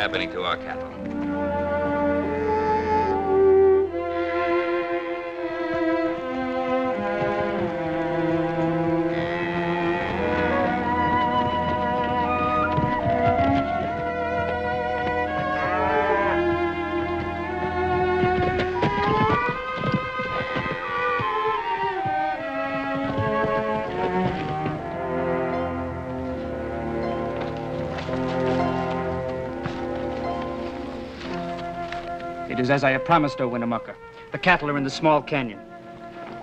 happening to our cattle. It is as I have promised, O Winnemucca. The cattle are in the small canyon.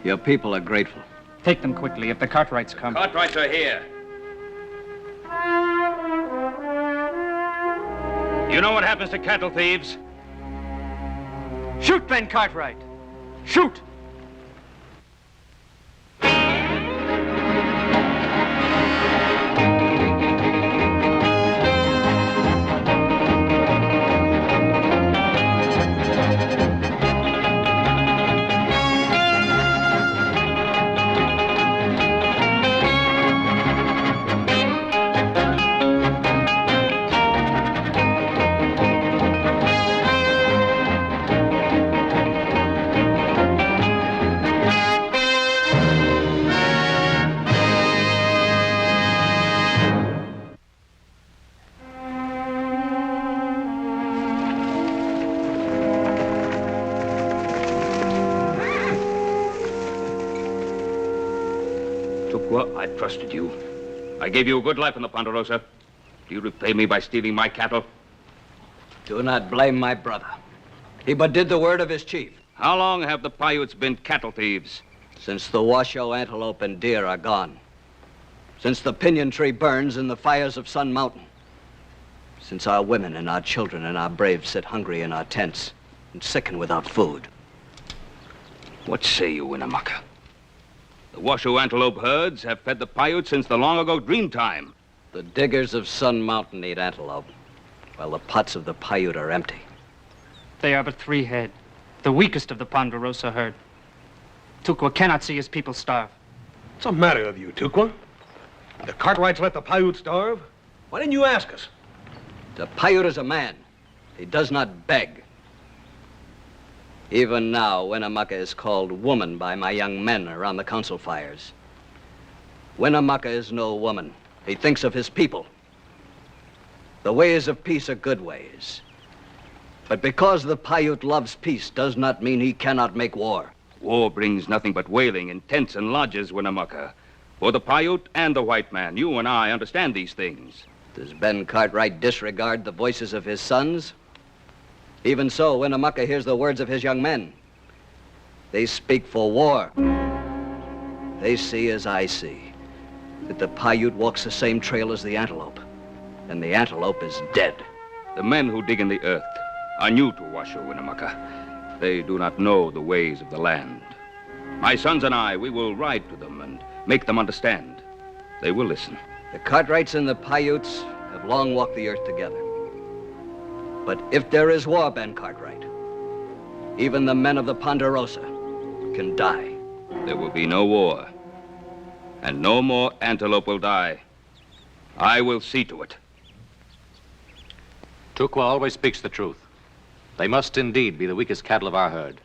Your people are grateful. Take them quickly if the Cartwrights come. Cartwrights are here. You know what happens to cattle thieves? Shoot, Ben Cartwright! Shoot! I trusted you. I gave you a good life in the Ponderosa. Do you repay me by stealing my cattle? Do not blame my brother. He but did the word of his chief. How long have the Paiutes been cattle thieves? Since the Washoe antelope and deer are gone. Since the pinyon tree burns in the fires of Sun Mountain. Since our women and our children and our braves sit hungry in our tents and sicken without food. What say you, Winnemucca? The Washoe antelope herds have fed the Paiutes since the long-ago dream time. The diggers of Sun Mountain eat antelope, while the pots of the Paiute are empty. They are but 3 head, the weakest of the Ponderosa herd. Tukwa cannot see his people starve. What's the matter with you, Tukwa? The Cartwrights let the Paiute starve? Why didn't you ask us? The Paiute is a man. He does not beg. Even now, Winnemucca is called woman by my young men around the council fires. Winnemucca is no woman. He thinks of his people. The ways of peace are good ways. But because the Paiute loves peace does not mean he cannot make war. War brings nothing but wailing in tents and lodges, Winnemucca. For the Paiute and the white man, you and I understand these things. Does Ben Cartwright disregard the voices of his sons? Even so, Winnemucca hears the words of his young men. They speak for war. They see as I see, that the Paiute walks the same trail as the antelope, and the antelope is dead. The men who dig in the earth are new to Washoe, Winnemucca. They do not know the ways of the land. My sons and I, we will ride to them and make them understand. They will listen. The Cartwrights and the Paiutes have long walked the earth together. But if there is war, Ben Cartwright, even the men of the Ponderosa can die. There will be no war, and no more antelope will die. I will see to it. Tukwa always speaks the truth. They must indeed be the weakest cattle of our herd.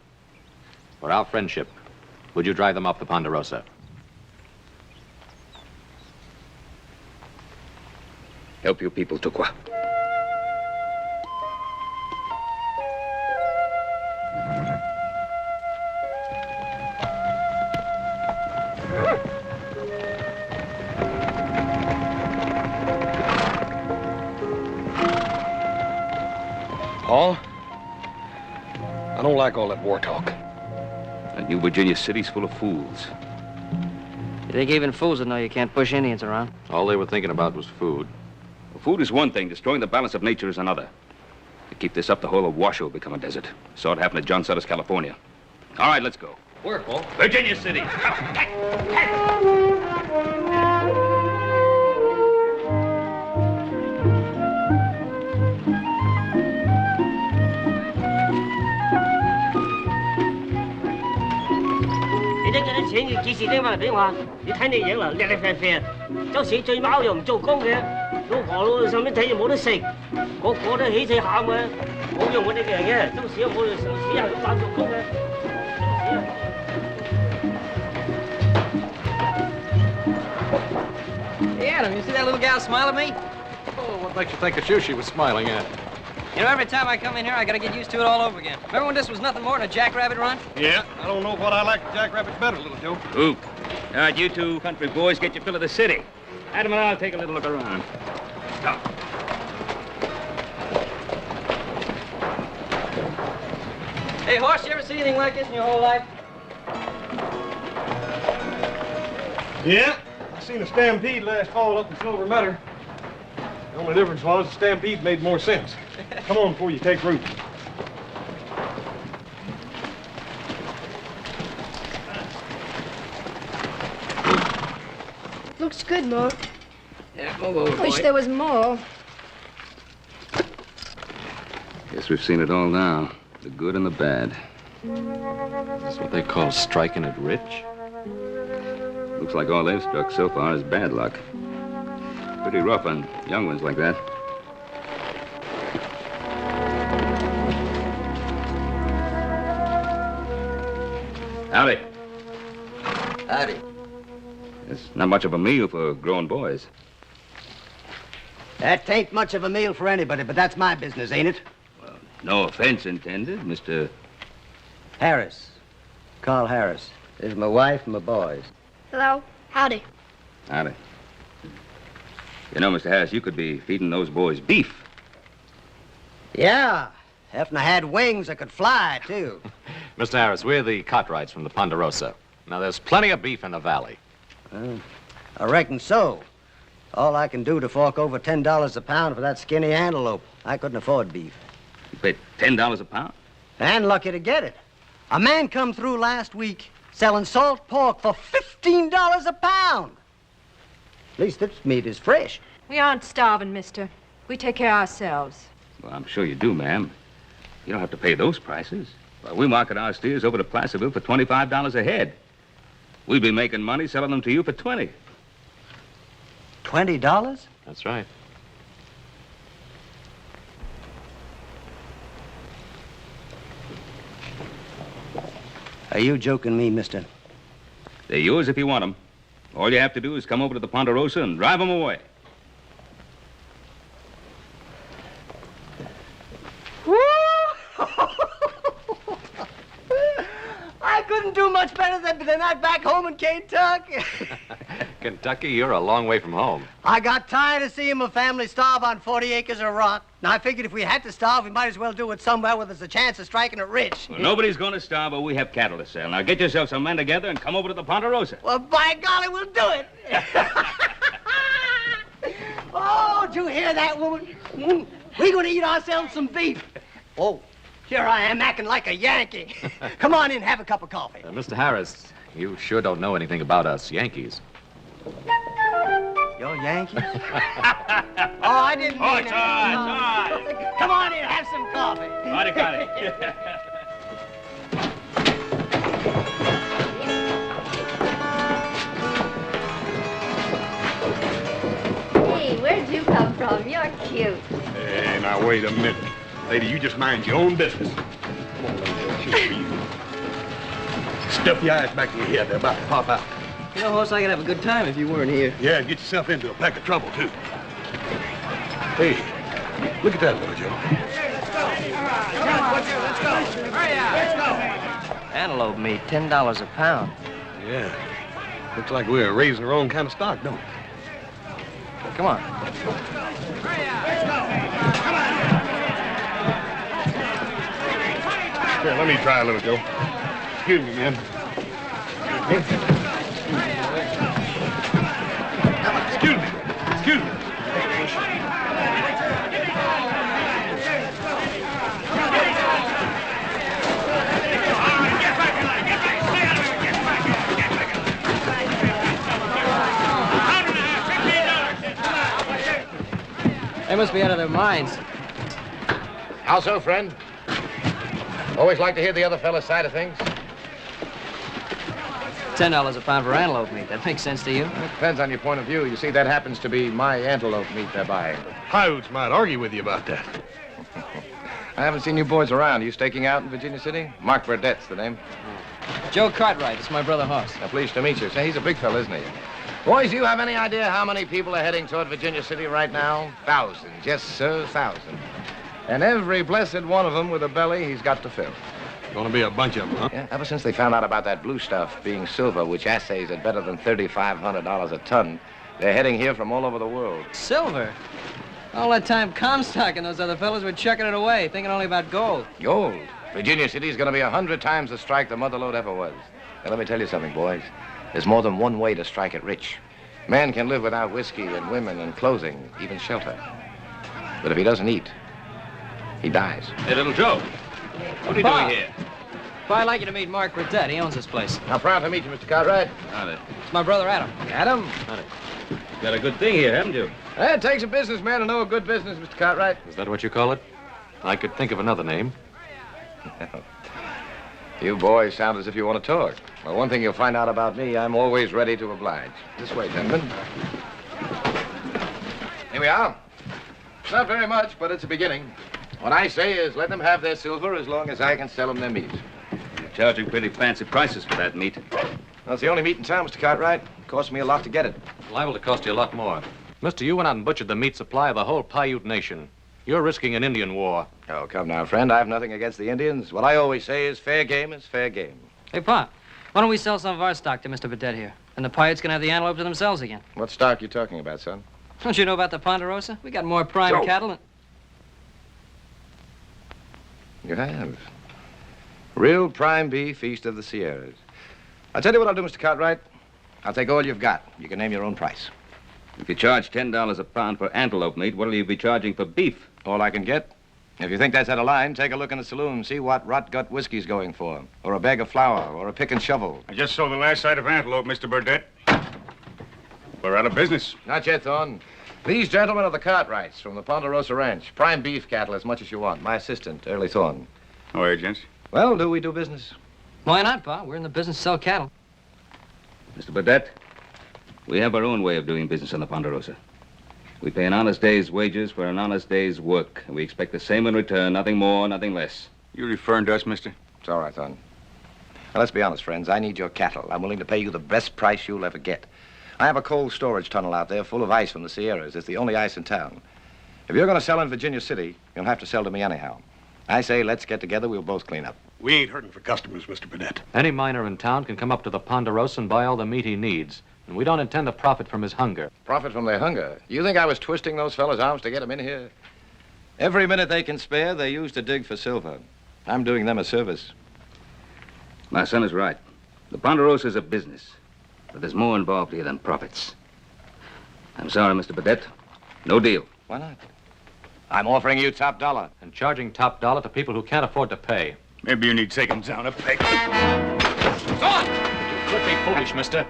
For our friendship, would you drive them off the Ponderosa? Help your people, Tukwa. Paul, I don't like all that war talk. And New Virginia City's full of fools. You think even fools would know you can't push Indians around? All they were thinking about was food. Well, food is one thing, destroying the balance of nature is another. To keep this up, the whole of Washoe will become a desert. Saw it happen at John Sutter's, California. All right, let's go. Where, Paul? Virginia City. 個個都起死喊嘅，冇用我哋嘅人嘅，都死我哋死人都反做工嘅。Hey, Adam, you see that little gal smile at me? Oh, what makes you think it's you she was smiling at? You know, every time I come in here, I gotta get used to it all over again. Remember when this was nothing more than a jackrabbit run? Yeah, I don't know what I like jackrabbits better, little Joe. Oop. All right, you two country boys, get your fill of the city. Adam and I'll take a little look around. Come. Hey, Horse, you ever see anything like this in your whole life? Yeah, I seen a stampede last fall up in Silver Meadow. The only difference was the stampede made more sense. Come on before you take root. Looks good, Ma. Yeah, move over, Wish there was more. Guess we've seen it all now. The good and the bad. That's what they call striking it rich. Looks like all they've struck so far is bad luck. Pretty rough on young ones like that. Howdy. Howdy. It's not much of a meal for grown boys. That ain't much of a meal for anybody, but that's my business, ain't it? No offense intended, Mr. Harris. Carl Harris. This is my wife and my boys. Hello. Howdy. Howdy. You know, Mr. Harris, you could be feeding those boys beef. Yeah. If I had wings, I could fly, too. Mr. Harris, we're the Cartwrights from the Ponderosa. Now, there's plenty of beef in the valley. I reckon so. All I can do to fork over $10 a pound for that skinny antelope. I couldn't afford beef. You paid $10 a pound? And lucky to get it. A man come through last week selling salt pork for $15 a pound. At least this meat is fresh. We aren't starving, mister. We take care of ourselves. Well, I'm sure you do, ma'am. You don't have to pay those prices. Well, we market our steers over to Placerville for $25 a head. We'd be making money selling them to you for $20. $20? That's right. Are you joking me, mister? They're yours if you want them. All you have to do is come over to the Ponderosa and drive them away. I couldn't do much better than that back home in Kentucky. Kentucky, you're a long way from home. I got tired of seeing my family starve on 40 acres of rock. Now, I figured if we had to starve, we might as well do it somewhere where there's a chance of striking it rich. Well, nobody's going to starve, but we have cattle to sell. Now, get yourself some men together and come over to the Ponderosa. Well, by golly, we'll do it. Oh, did you hear that, woman? We're going to eat ourselves some beef. Oh, here I am acting like a Yankee. Come on in, have a cup of coffee. Mr. Harris, you sure don't know anything about us Yankees. You're Yankees? Oh, I didn't mean it's all right. Come on in, have some coffee. Got it. Hey, where'd you come from? You're cute. Hey, now, wait a minute. Lady, you just mind your own business. Come on, lady, she'll be you. Stuff your eyes back in your head. They're about to pop out. You know, Horse, I could have a good time if you weren't here. Yeah, get yourself into a pack of trouble, too. Hey, look at that, little Joe. Let's go. Hurry up. Let's go. Antelope meat, $10 a pound. Yeah. Looks like we're raising the wrong kind of stock, don't it? Come on. Hurry up. Let's go. Come on. Here, let me try a little, Joe. Excuse me, man. Excuse me. Excuse me. They must be out of their minds. How so, friend? Always like to hear the other fellow's side of things. $10 a pound for antelope meat. That makes sense to you? It depends on your point of view. You see, that happens to be my antelope meat they're buying. Coyotes might argue with you about that. I haven't seen you boys around. Are you staking out in Virginia City? Mark Burdett's the name. Joe Cartwright. It's my brother Hoss. Pleased to meet you. Say, he's a big fella, isn't he? Boys, do you have any idea how many people are heading toward Virginia City right now? Thousands. Yes, sir, thousands. And every blessed one of them with a belly he's got to fill. Gonna be a bunch of them, huh? Yeah, ever since they found out about that blue stuff being silver, which assays at better than $3,500 a ton, they're heading here from all over the world. Silver? All that time Comstock and those other fellas were chucking it away, thinking only about gold. Gold? Virginia City's gonna be 100 times the strike the mother lode ever was. Now, let me tell you something, boys. There's more than one way to strike it rich. Man can live without whiskey and women and clothing, even shelter. But if he doesn't eat, he dies. Hey, little Joe. What are you doing here? I'd like you to meet Mark Burdett. He owns this place. How proud to meet you, Mr. Cartwright. Howdy. It's my brother Adam. Adam? Howdy. Got a good thing here, haven't you? It takes a businessman to know a good business, Mr. Cartwright. Is that what you call it? I could think of another name. You boys sound as if you want to talk. Well, one thing you'll find out about me, I'm always ready to oblige. This way, gentlemen. Here we are. Not very much, but it's a beginning. What I say is let them have their silver as long as I can sell them their meat. You're charging pretty fancy prices for that meat. That's the only meat in town, Mr. Cartwright. It cost me a lot to get it. Liable to cost you a lot more. Mister, you went out and butchered the meat supply of the whole Paiute nation. You're risking an Indian war. Oh, come now, friend. I have nothing against the Indians. What I always say is fair game is fair game. Hey, Pa, why don't we sell some of our stock to Mr. Burdett here? And the Paiutes can have the antelope to themselves again. What stock you talking about, son? Don't you know about the Ponderosa? We got more prime cattle than... You have. Real prime beef east of the Sierras. I'll tell you what I'll do, Mr. Cartwright. I'll take all you've got. You can name your own price. If you charge $10 a pound for antelope meat, what'll you be charging for beef? All I can get. If you think that's out of line, take a look in the saloon, see what rot-gut whiskey's going for, or a bag of flour, or a pick and shovel. I just sold the last sight of antelope, Mr. Burdett. We're out of business. Not yet, Thorne. These gentlemen are the Cartwrights from the Ponderosa Ranch. Prime beef cattle as much as you want. My assistant, Early Thorne. How are you, gents? Well, do we do business? Why not, Pa? We're in the business to sell cattle. Mr. Burdett, we have our own way of doing business on the Ponderosa. We pay an honest day's wages for an honest day's work, and we expect the same in return, nothing more, nothing less. You referring to us, mister? It's all right, Thorne. Now, let's be honest, friends. I need your cattle. I'm willing to pay you the best price you'll ever get. I have a cold storage tunnel out there full of ice from the Sierras. It's the only ice in town. If you're going to sell in Virginia City, you'll have to sell to me anyhow. I say, let's get together. We'll both clean up. We ain't hurting for customers, Mr. Burdett. Any miner in town can come up to the Ponderosa and buy all the meat he needs. And we don't intend to profit from his hunger. Profit from their hunger? You think I was twisting those fellas' arms to get them in here? Every minute they can spare, they use to dig for silver. I'm doing them a service. My son is right. The Ponderosa is a business. But there's more involved here than profits. I'm sorry, Mr. Burdett. No deal. Why not? I'm offering you top dollar. And charging top dollar to people who can't afford to pay. Maybe you need taking down a peg. Son! You could be foolish, mister.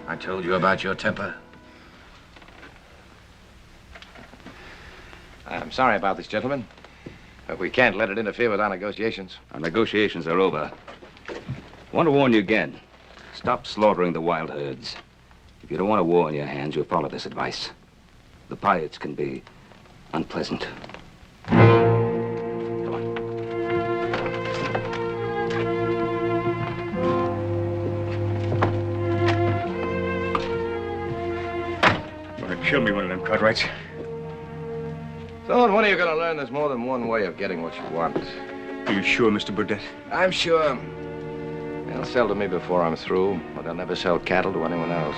I told you about your temper. I'm sorry about this, gentlemen. But we can't let it interfere with our negotiations. Our negotiations are over. I want to warn you again. Stop slaughtering the wild herds. If you don't want a war on your hands, you'll follow this advice. The Paiutes can be unpleasant. Come on. Gonna kill me, one of them Cartwrights. So, when are you going to learn there's more than one way of getting what you want? Are you sure, Mr. Burdett? I'm sure. They'll sell to me before I'm through, but they'll never sell cattle to anyone else.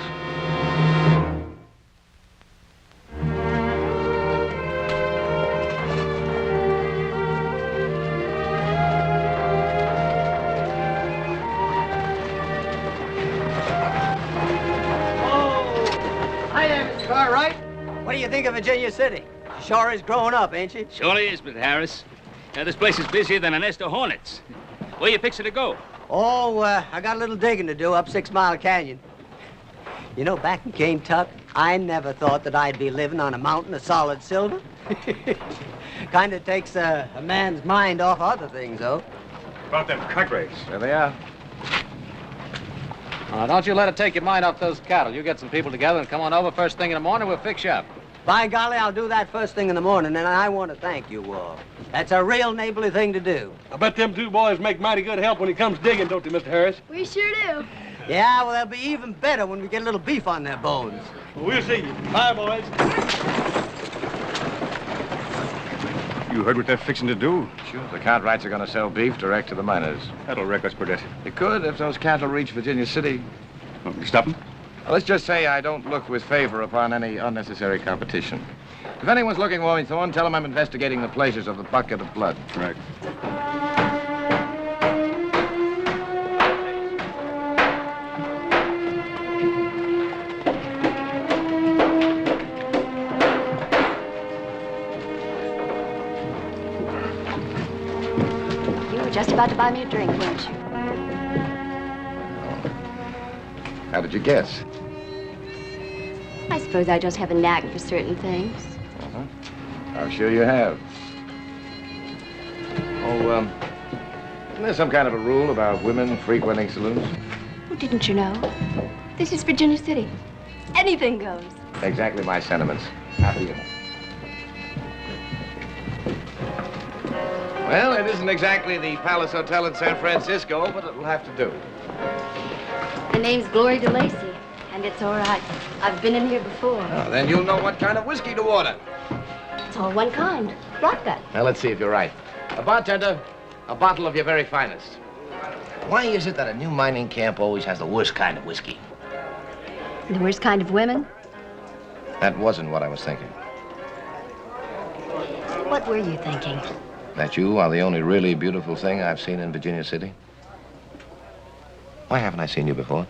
Hi there, Mr. Cartwright. What do you think of Virginia City? She sure is growing up, ain't she? Surely is, Mr. Harris. This place is busier than a nest of hornets. Where you fixing to go? Oh, I got a little digging to do up 6 Mile Canyon. You know, back in Kentucky, I never thought that I'd be living on a mountain of solid silver. Kind of takes a man's mind off other things, though. About them Cartwrights. There they are. Don't you let it take your mind off those cattle. You get some people together and come on over first thing in the morning. We'll fix you up. By golly, I'll do that first thing in the morning, and I want to thank you all. That's a real neighborly thing to do. I bet them two boys make mighty good help when it comes digging, don't they, Mr. Harris? We sure do. Yeah, well, they'll be even better when we get a little beef on their bones. Well, we'll see you. Bye, boys. You heard what they're fixing to do? Sure, the Cartwrights are going to sell beef direct to the miners. That'll wreck us, Burdett. It could if those cattle reach Virginia City. Oh, you stop them? Well, let's just say I don't look with favor upon any unnecessary competition. If anyone's looking for me, Thorne, tell them I'm investigating the pleasures of the bucket of blood. Right. You were just about to buy me a drink, weren't you? How did you guess? I suppose I just have a knack for certain things. I'm sure you have. Oh, isn't there some kind of a rule about women frequenting saloons? Oh, didn't you know? This is Virginia City. Anything goes. Exactly my sentiments. After you. Well, it isn't exactly the Palace Hotel in San Francisco, but it'll have to do. The name's Glory DeLacy, and it's all right. I've been in here before. Oh, then you'll know what kind of whiskey to order. It's all one kind. Vodka. Now, let's see if you're right. A bartender, a bottle of your very finest. Why is it that a new mining camp always has the worst kind of whiskey? The worst kind of women? That wasn't what I was thinking. What were you thinking? That you are the only really beautiful thing I've seen in Virginia City. Why haven't I seen you before?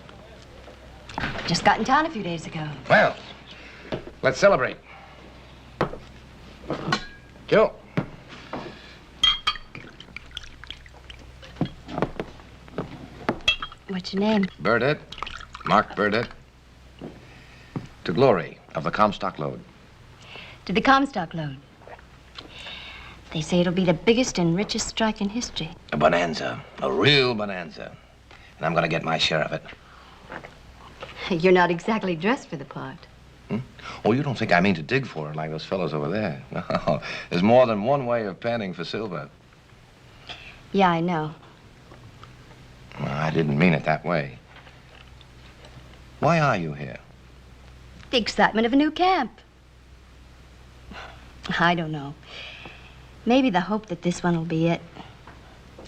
Just got in town a few days ago. Well, let's celebrate. Joe. What's your name? Burdett. Mark Burdett. To Glory of the Comstock Lode. To the Comstock Lode. They say it'll be the biggest and richest strike in history. A bonanza. A real bonanza. And I'm going to get my share of it. You're not exactly dressed for the part. Oh, you don't think I mean to dig for it like those fellows over there? No, there's more than one way of panning for silver. Yeah, I know. Well, I didn't mean it that way. Why are you here? The excitement of a new camp. I don't know. Maybe the hope that this one will be it.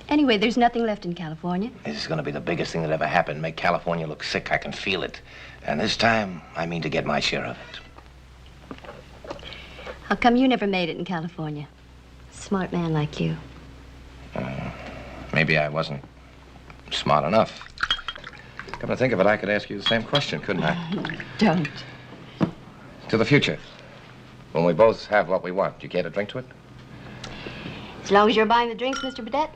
Anyway, there's nothing left in California. This is going to be the biggest thing that ever happened. Make California look sick. I can feel it. And this time, I mean to get my share of it. How come you never made it in California? Smart man like you. Maybe I wasn't smart enough. Come to think of it, I could ask you the same question, couldn't I? Don't. To the future. When we both have what we want, you care to drink to it? As long as you're buying the drinks, Mr. Burdett,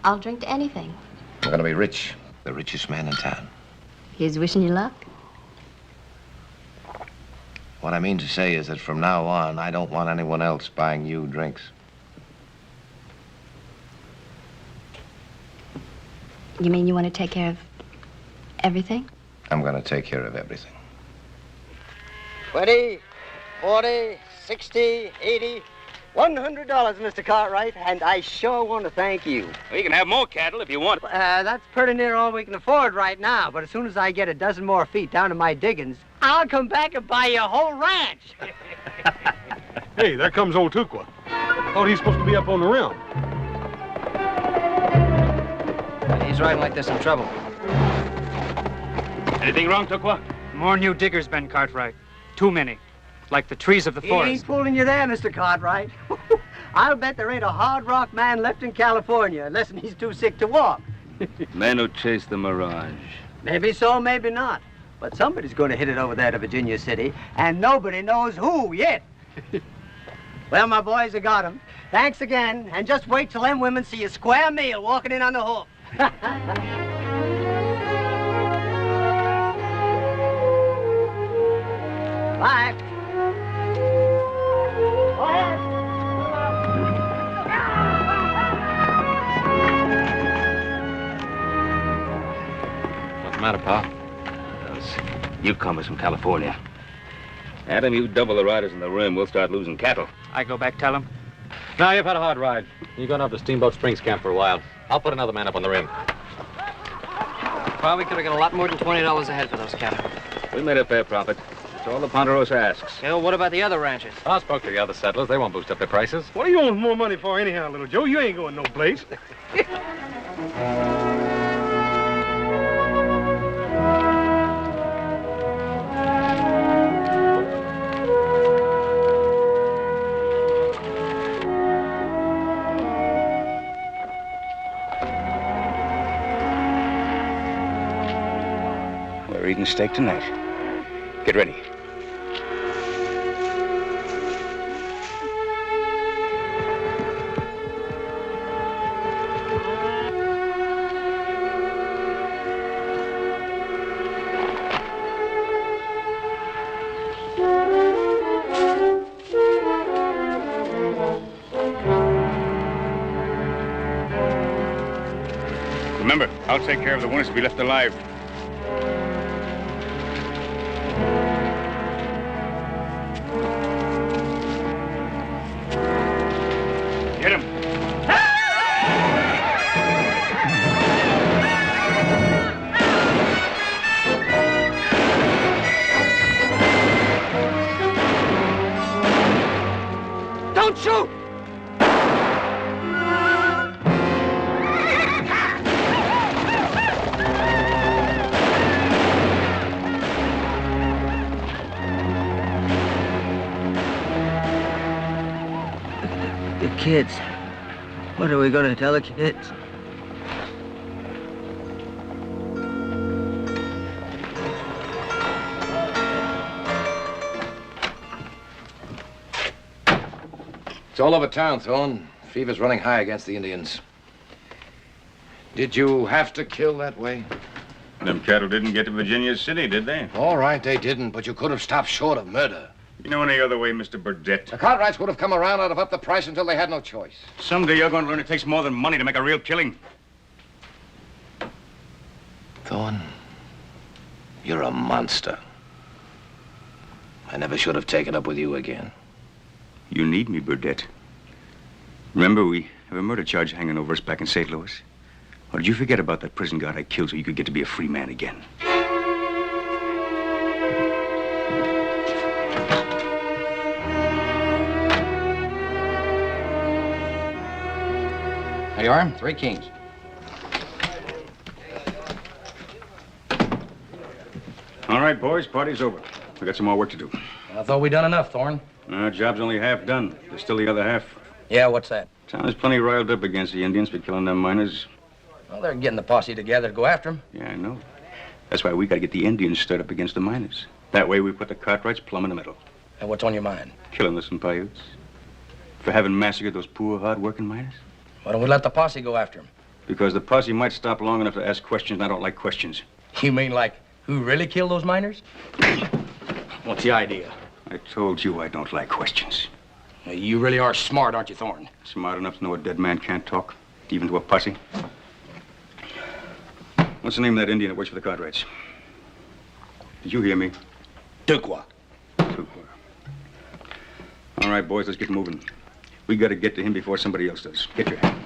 I'll drink to anything. We're going to be rich. The richest man in town. Here's wishing you luck. What I mean to say is that from now on, I don't want anyone else buying you drinks. You mean you want to take care of everything? I'm going to take care of everything. 20, 40, 60, 80, $100, Mr. Cartwright, and I sure want to thank you. Well, you can have more cattle if you want. That's pretty near all we can afford right now, but as soon as I get a dozen more feet down to my diggings, I'll come back and buy you a whole ranch. Hey, there comes old Tukwa. Thought he's supposed to be up on the rim. He's riding like there's some trouble. Anything wrong, Tukwa? More new diggers, Ben Cartwright. Too many. Like the trees of the He forest. ain't fooling you there, Mr. Cartwright. I'll bet there ain't a hard rock man left in California unless he's too sick to walk. Men who chase the mirage. Maybe so, maybe not. But somebody's going to hit it over there to Virginia City, and nobody knows who yet. Well, my boys, I got 'em. Thanks again, and just wait till them women see a square meal walking in on the hoof. Bye. Go ahead. What's the matter, Pa? Newcomers from California. Adam, you double the riders in the rim, we'll start losing cattle. I go back, tell him. Now, you've had a hard ride. You're going up to Steamboat Springs Camp for a while. I'll put another man up on the rim. Probably could have got a lot more than $20 a head for those cattle. We made a fair profit. That's all the Ponderosa asks. Yeah, well, what about the other ranches? I spoke to the other settlers. They won't boost up their prices. What do you want more money for anyhow, little Joe? You ain't going no place. We're eating steak tonight. Get ready. Remember, I'll take care of the ones to be left alive. Get him. Don't shoot! The kids. What are we going to tell the kids? It's all over town, Thorne. Fever's running high against the Indians. Did you have to kill that way? Them cattle didn't get to Virginia City, did they? All right, they didn't, but you could have stopped short of murder. You know any other way, Mr. Burdett? The Cartwrights would have come around and have upped the price until they had no choice. Someday you're going to learn it takes more than money to make a real killing. Thorne, you're a monster. I never should have taken up with you again. You need me, Burdett. Remember, we have a murder charge hanging over us back in St. Louis? Or did you forget about that prison guard I killed so you could get to be a free man again? There you are, 3 kings. All right, boys, party's over. We got some more work to do. I thought we'd done enough, Thorne. Job's only half done. There's still the other half. Yeah, what's that? Town is plenty riled up against the Indians for killing them miners. Well, they're getting the posse together to go after them. Yeah, I know. That's why we got to get the Indians stirred up against the miners. That way we put the Cartwrights plumb in the middle. And what's on your mind? Killing the Paiutes. For having massacred those poor, hard-working miners. Why don't we let the posse go after them? Because the posse might stop long enough to ask questions, and I don't like questions. You mean like who really killed those miners? What's the idea? I told you I don't like questions. You really are smart, aren't you, Thorne? Smart enough to know a dead man can't talk, even to a posse. What's the name of that Indian that works for the Cartwrights? Did you hear me? Duqua. Duqua. All right, boys, let's get moving. We got to get to him before somebody else does. Get your hand.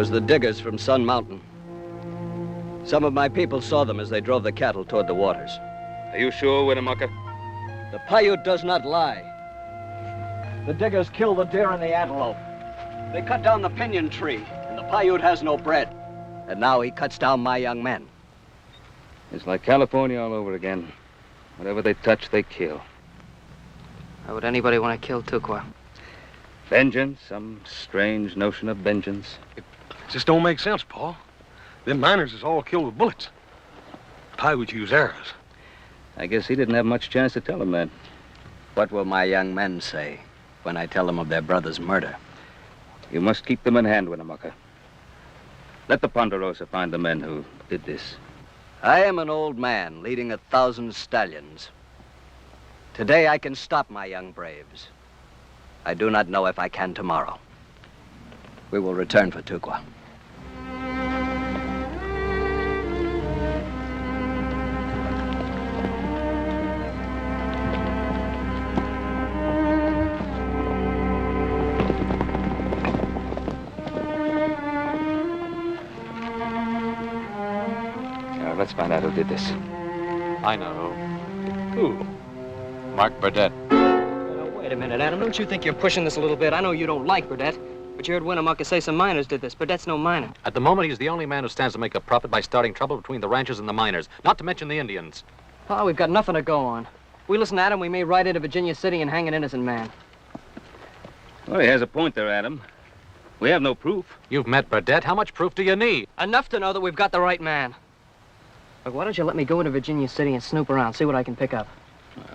The diggers from Sun Mountain. Some of my people saw them as they drove the cattle toward the waters. Are you sure, Winnemucca? The Paiute does not lie. The diggers killed the deer and the antelope. They cut down the pinyon tree, and the Paiute has no bread. And now he cuts down my young men. It's like California all over again. Whatever they touch, they kill. Why would anybody want to kill Tukwa? Vengeance, some strange notion of vengeance. It just don't make sense, Paul. Them miners is all killed with bullets. Paiutes use arrows. I guess he didn't have much chance to tell them that. What will my young men say when I tell them of their brother's murder? You must keep them in hand, Winnemucca. Let the Ponderosa find the men who did this. I am an old man leading 1,000 stallions. Today I can stop my young braves. I do not know if I can tomorrow. We will return for Tukwa. Let's find out who did this. I know who. Who? Mark Burdett. Wait a minute, Adam. Don't you think you're pushing this a little bit? I know you don't like Burdett, but you heard Winnemucca say some miners did this. Burdett's no miner. At the moment, he's the only man who stands to make a profit by starting trouble between the ranchers and the miners, not to mention the Indians. Oh, we've got nothing to go on. If we listen to Adam, we may ride into Virginia City and hang an innocent man. Well, he has a point there, Adam. We have no proof. You've met Burdett. How much proof do you need? Enough to know that we've got the right man. Look, why don't you let me go into Virginia City and snoop around, see what I can pick up?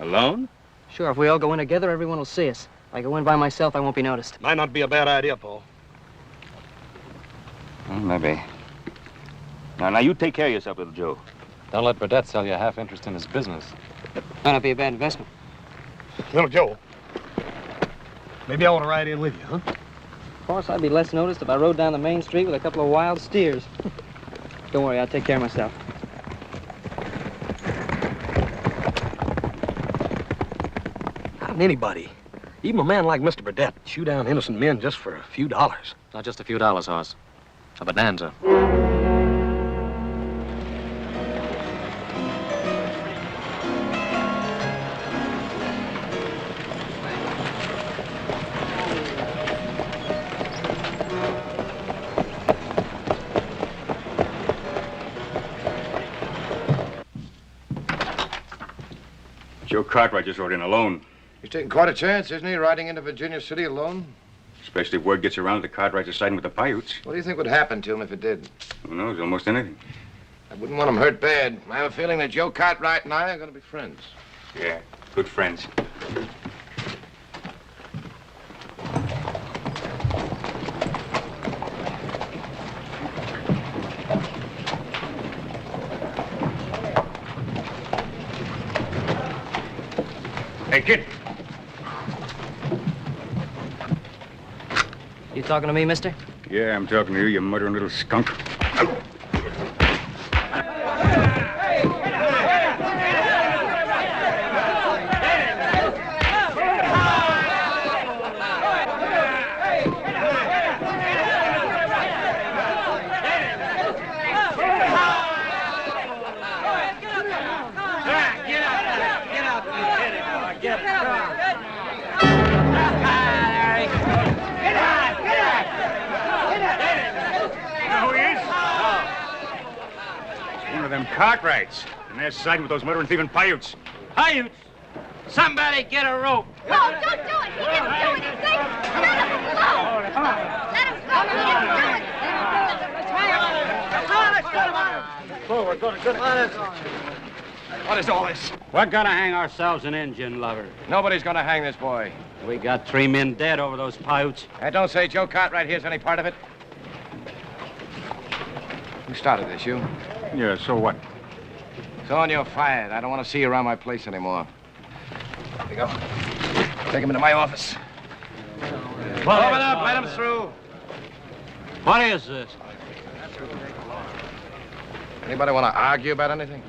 Alone? Sure, if we all go in together, everyone will see us. If I go in by myself, I won't be noticed. Might not be a bad idea, Paul. Well, maybe. Now, you take care of yourself, little Joe. Don't let Burdett sell you half interest in his business. Might not be a bad investment. Little Joe, maybe I want to ride in with you, huh? Of course, I'd be less noticed if I rode down the main street with a couple of wild steers. Don't worry, I'll take care of myself. Anybody, even a man like Mr. Burdett, shoot down innocent men just for a few dollars. Not just a few dollars, Hoss. A bonanza. Joe Cartwright just rode in alone. He's taking quite a chance, isn't he, riding into Virginia City alone? Especially if word gets around that the Cartwrights are siding with the Paiutes. What do you think would happen to him if it did? Who knows? Almost anything. I wouldn't want him hurt bad. I have a feeling that Joe Cartwright and I are going to be friends. Yeah, good friends. Hey, kid. You talking to me, mister? Yeah, I'm talking to you, you muttering little skunk. Them Cartwrights, and they're siding with those murdering thieving Paiutes. Paiutes? Somebody get a rope. No, don't do it. He didn't do anything. Let him go. Let him go. He didn't do it. Forward, go to What is all this? We're gonna hang ourselves an Indian lover. Nobody's going to hang this boy. We got 3 men dead over those Paiutes. I don't say Joe Cartwright here's any part of it. Who started this, you? Yeah, so what? So on, you're fired. I don't want to see you around my place anymore. There you go. Take him into my office. Open up, let him through. What is this? Anybody want to argue about anything?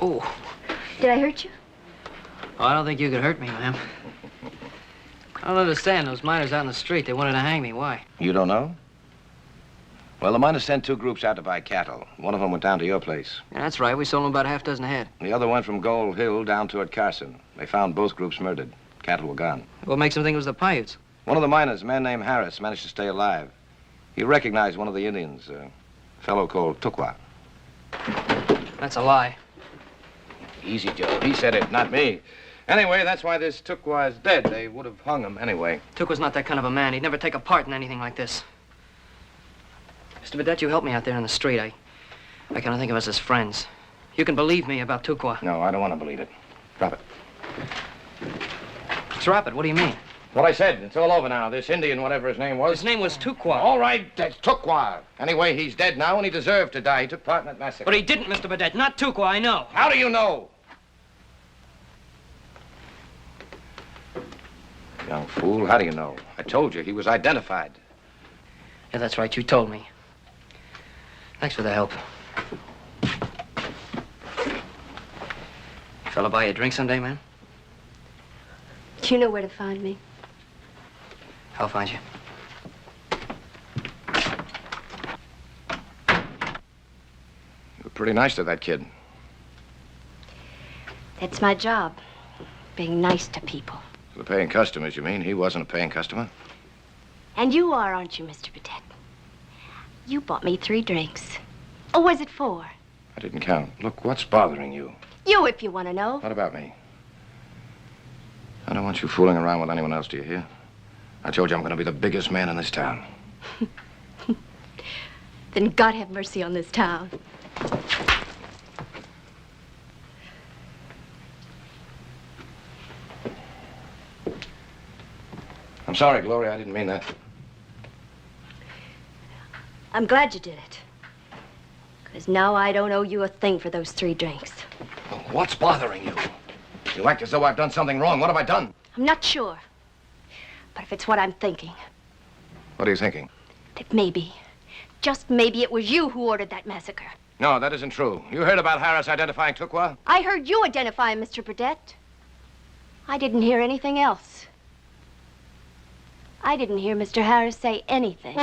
Oh. Did I hurt you? Oh, I don't think you could hurt me, ma'am. I don't understand. Those miners out in the street, they wanted to hang me. Why? You don't know? Well, the miners sent 2 groups out to buy cattle. One of them went down to your place. Yeah, that's right. We sold them about half a dozen head. The other went from Gold Hill down toward Carson. They found both groups murdered. Cattle were gone. What makes them think it was the Paiutes? One of the miners, a man named Harris, managed to stay alive. He recognized one of the Indians, a fellow called Tukwa. That's a lie. Easy, Joe. He said it, not me. Anyway, that's why this Tukwa is dead. They would have hung him anyway. Tukwa's not that kind of a man. He'd never take a part in anything like this. Mr. Burdett, you helped me out there in the street. I kind of think of us as friends. You can believe me about Tukwa. No, I don't want to believe it. Drop it. Drop it? What do you mean? What I said. It's all over now. This Indian, whatever his name was. His name was Tukwa. All right, that's Tukwa. Anyway, he's dead now, and he deserved to die. He took part in that massacre. But he didn't, Mr. Burdett. Not Tukwa, I know. How do you know? Young fool, how do you know? I told you, he was identified. Yeah, that's right. You told me. Thanks for the help. Fella buy you a drink someday, man? You know where to find me. I'll find you. You were pretty nice to that kid. That's my job, being nice to people. The paying customers, you mean? He wasn't a paying customer. And you are, aren't you, Mr. Burdett? You bought me 3 drinks. Or was it 4? I didn't count. Look, what's bothering you? You, if you want to know. What about me? I don't want you fooling around with anyone else, do you hear? I told you I'm going to be the biggest man in this town. Then God have mercy on this town. I'm sorry, Gloria. I didn't mean that. I'm glad you did it. Because now I don't owe you a thing for those 3 drinks. Well, what's bothering you? You act as though I've done something wrong. What have I done? I'm not sure. But if it's what I'm thinking, What are you thinking? that maybe, just maybe it was you who ordered that massacre. No, that isn't true. You heard about Harris identifying Tukwa? I heard you identify him, Mr. Burdett. I didn't hear anything else. I didn't hear Mr. Harris say anything.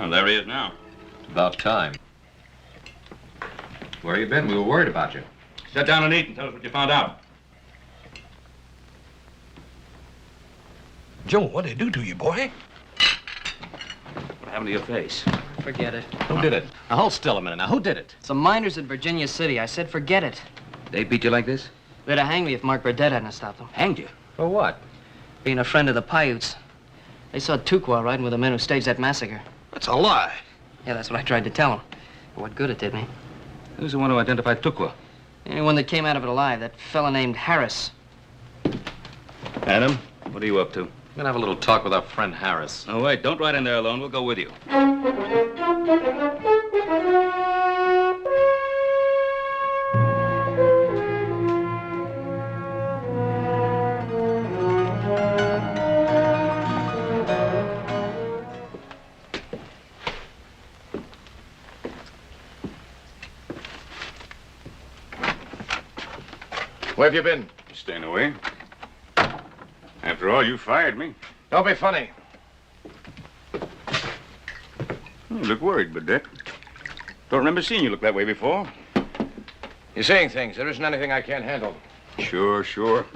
Oh, there he is now. It's about time. Where you been? We were worried about you. Sit down and eat and tell us what you found out. Joe, what'd they do to you, boy? What happened to your face? Forget it. Who did it? Now, hold still a minute. Now, who did it? Some miners at Virginia City. I said forget it. They beat you like this? They'd have hanged me if Mark Burdett hadn't stopped them. Hanged you? For what? Being a friend of the Paiutes. They saw Tukwa riding with the men who staged that massacre. That's a lie. Yeah, that's what I tried to tell them. But what good it did me. Who's the one who identified Tukwa? Anyone that came out of it alive, that fella named Harris. Adam, what are you up to? We're gonna have a little talk with our friend Harris. Oh, wait, don't ride in there alone. We'll go with you. Where have you been? Staying away. After all, you fired me. Don't be funny. You look worried, Burdett. Don't remember seeing you look that way before. You're saying things. There isn't anything I can't handle. Sure, sure.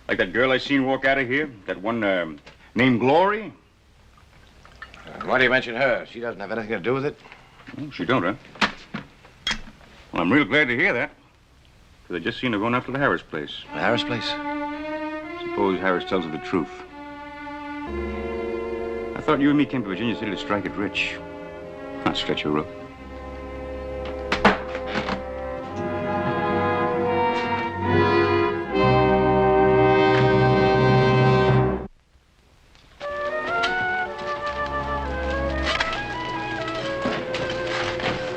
Like that girl I seen walk out of here? That one named Glory? Why do you mention her? She doesn't have anything to do with it. Oh, she don't, huh? Well, I'm real glad to hear that. Because I just seen her going up to the Harris place. The Harris place? Suppose Harris tells her the truth. I thought you and me came to Virginia City to strike it rich. Not stretch your rope.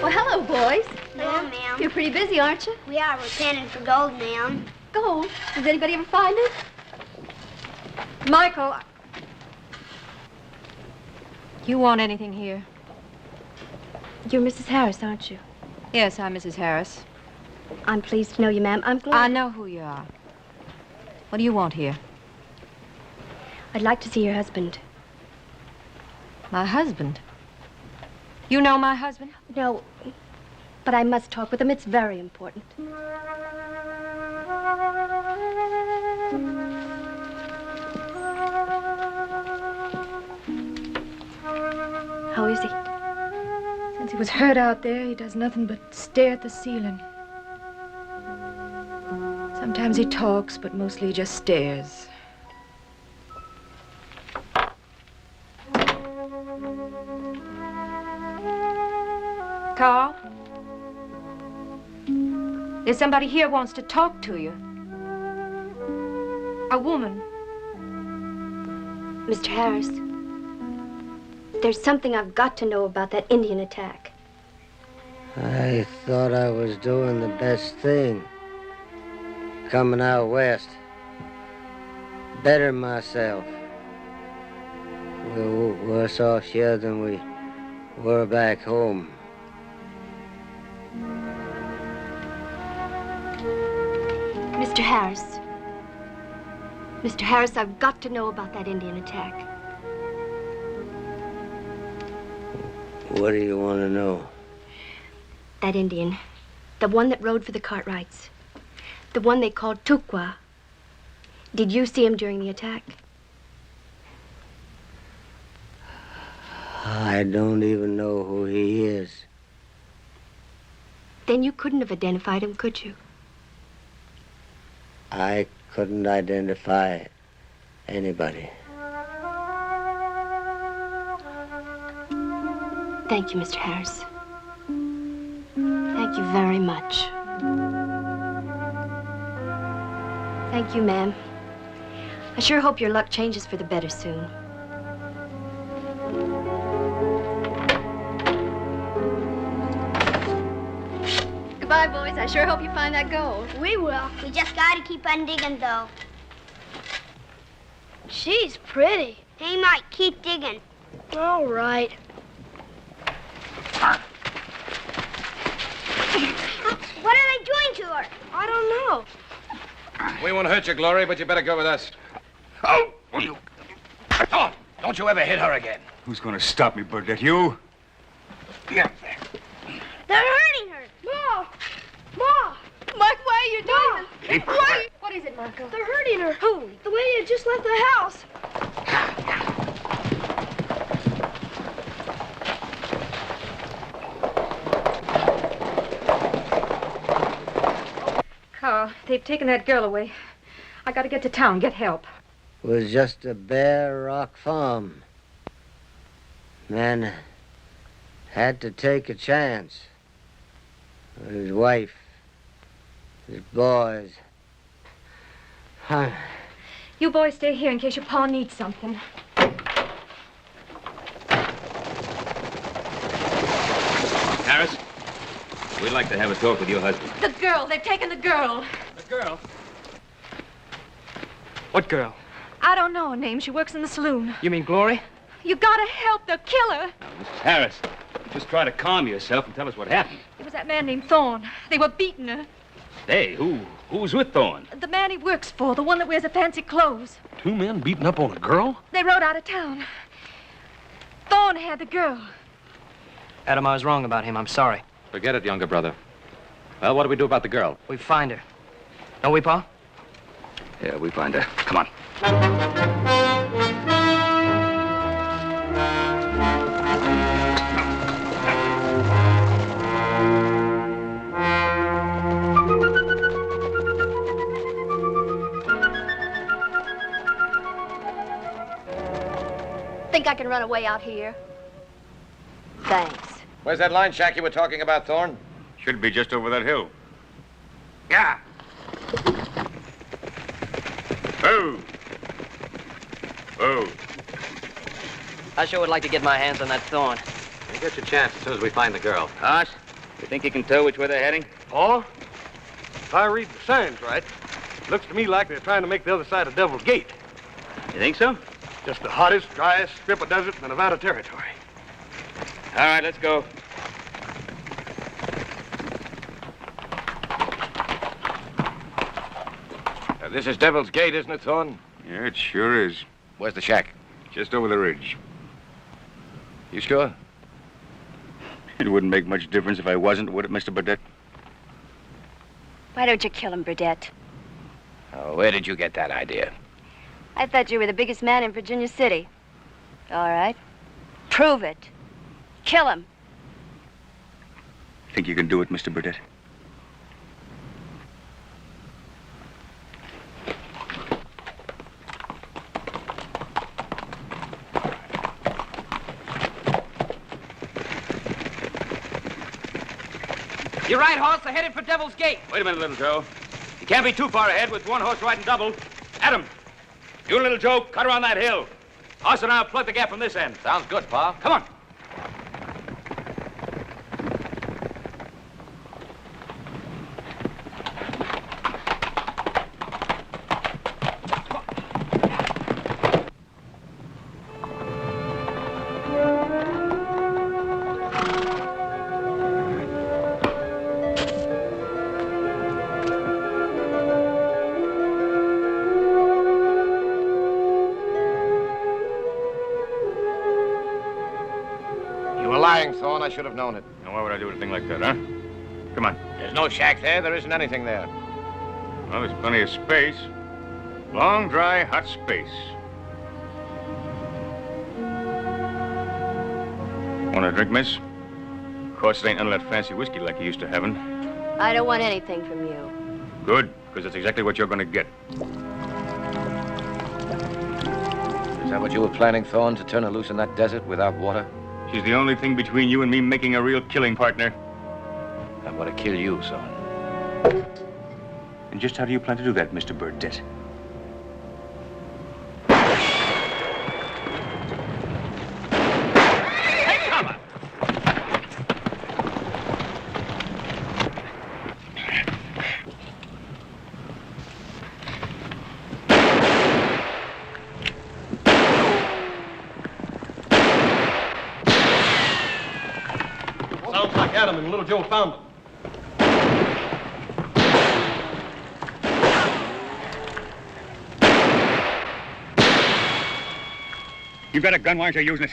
Well, hello, boys. Hello, ma'am. You're pretty busy, aren't you? We are. We're panning for gold, ma'am. Gold? Does anybody ever find it? Michael, you want anything here? You're Mrs. Harris, aren't you? Yes, I'm Mrs. Harris. I'm pleased to know you, ma'am. I'm Gloria. I know who you are. What do you want here? I'd like to see your husband. My husband? You know my husband? No, but I must talk with him. It's very important. How is he? Since he was hurt out there, he does nothing but stare at the ceiling. Sometimes he talks, but mostly he just stares. Carl? There's somebody here who wants to talk to you. A woman. Mr. Harris, there's something I've got to know about that Indian attack. I thought I was doing the best thing. Coming out west. Better myself. We're worse off here than we were back home. Mr. Harris. Mr. Harris, I've got to know about that Indian attack. What do you want to know? That Indian. The one that rode for the Cartwrights. The one they called Tukwa. Did you see him during the attack? I don't even know who he is. Then you couldn't have identified him, could you? I couldn't identify anybody. Thank you, Mr. Harris. Thank you very much. Thank you, ma'am. I sure hope your luck changes for the better soon. Goodbye, boys. I sure hope you find that gold. We will. We just gotta keep on digging, though. She's pretty. Hey, Mike, keep digging. All right. What are they doing to her? I don't know. We won't hurt you, Glory, but you better go with us. Oh, you. Oh, don't you ever hit her again. Who's going to stop me, Burdette? You? Yeah. They're hurting her. Ma! Ma! Mike, why are you doing Keep this? What is it, Michael? They're hurting her. Who? The way you just left the house. Carl, they've taken that girl away. I gotta get to town, get help. It was just a bare rock farm. Man had to take a chance. His wife, his boys. You boys stay here in case your pa needs something. Harris, we'd like to have a talk with your husband. The girl, they've taken the girl. The girl? What girl? I don't know her name. She works in the saloon. You mean Glory? You gotta help. They'll kill her. Mrs. Harris, just try to calm yourself and tell us what happened. It was that man named Thorne. They were beating her. Hey, who's with Thorne? The man he works for, the one that wears the fancy clothes. 2 men beating up on a girl? They rode out of town. Thorne had the girl. Adam, I was wrong about him. I'm sorry. Forget it, younger brother. Well, what do we do about the girl? We find her. Don't we, Pa? Yeah, we find her. Come on. Think I can run away out here? Thanks. Where's that line shack you were talking about, Thorne? Should be just over that hill. Yeah. Oh. Oh. I sure would like to get my hands on that Thorne. You get your chance as soon as we find the girl. Hoss, you think you can tell which way they're heading? Oh? If I read the signs right, Looks to me like they're trying to make the other side of Devil's Gate. You think so? Just the hottest, driest strip of desert in the Nevada Territory. All right, let's go. This is Devil's Gate, isn't it, Thorne? Yeah, it sure is. Where's the shack? Just over the ridge. You sure? It wouldn't make much difference if I wasn't, would it, Mr. Burdett? Why don't you kill him, Burdett? Oh, where did you get that idea? I thought you were the biggest man in Virginia City. All right. Prove it. Kill him. Think you can do it, Mr. Burdett? You're right, Hoss. They're headed for Devil's Gate. Wait a minute, Little Joe. You can't be too far ahead with one horse riding double. Adam, you and Little Joe, cut around that hill. Hoss and I'll plug the gap from this end. Sounds good, Pa. Come on. Thorne, I should have known it. Now, why would I do a thing like that, huh? Come on. There's no shack there. There isn't anything there. Well, there's plenty of space. Long, dry, hot space. Want a drink, miss? Of course, it ain't none of that fancy whiskey like you used to having. I don't want anything from you. Good, because that's exactly what you're going to get. Is that what you were planning, Thorne, to turn her loose in that desert without water? She's the only thing between you and me making a real killing, partner. I want to kill you, son. And just how do you plan to do that, Mr. Burdett? Take cover! Sounds like Adam and Little Joe found them. You got a gun, why aren't you using it?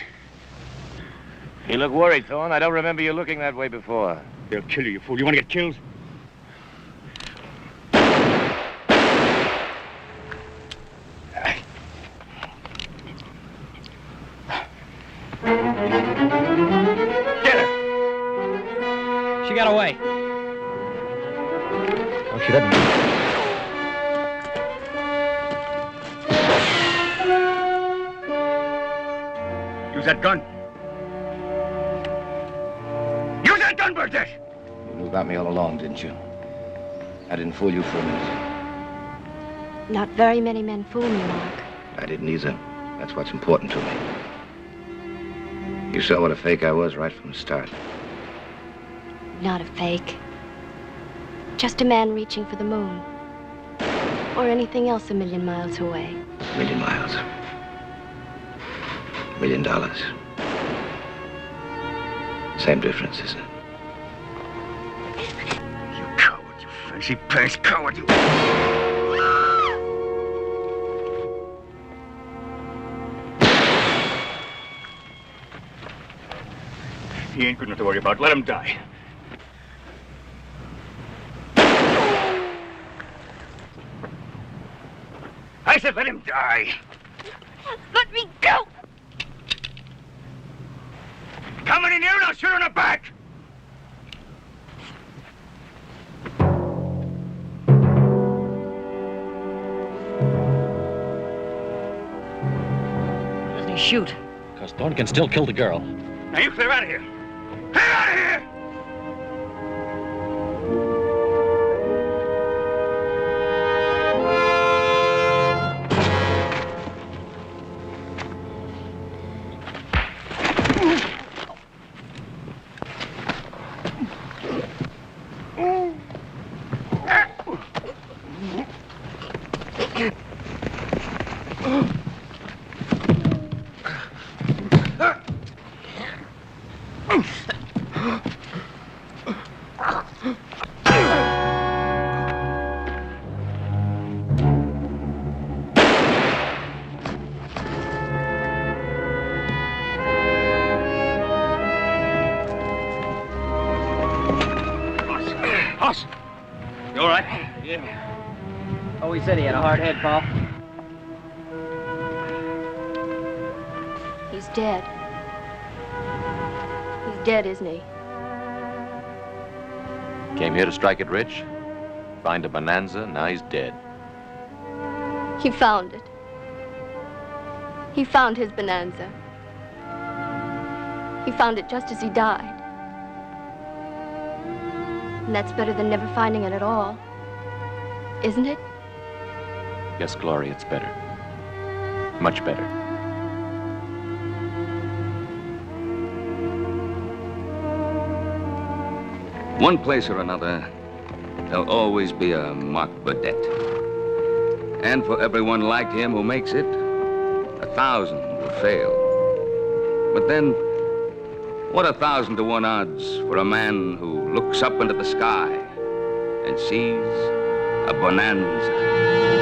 You look worried, Thorne. I don't remember you looking that way before. They'll kill you, you fool. You want to get killed? Get her! She got away. Oh, she didn't. Use that gun. Use that gun, Burdett! You knew about me all along, didn't you? I didn't fool you for a minute. Not very many men fool me, Mark. I didn't either. That's what's important to me. You saw what a fake I was right from the start. Not a fake. Just a man reaching for the moon. Or anything else a million miles away. A million miles. $1 million. Same difference, isn't it? You coward, you fancy pants coward, you... He ain't good enough to worry about. Let him die. I said let him die. Let me go! Coming in here and I'll shoot her in the back. Why doesn't he shoot? Because Thorne can still kill the girl. Now you clear out of here. Clear out of here! Hoss, you all right? Yeah. Oh, he said he had a hard head, Paul. He's dead. He's dead, isn't he? Came here to strike it rich, find a bonanza, now he's dead. He found it. He found his bonanza. He found it just as he died. And that's better than never finding it at all. Isn't it? Yes, Glory, it's better. Much better. One place or another, there'll always be a Mark Burdett. And for everyone like him who makes it, 1,000 will fail. But then, what 1,000 to 1 odds for a man who looks up into the sky and sees a bonanza?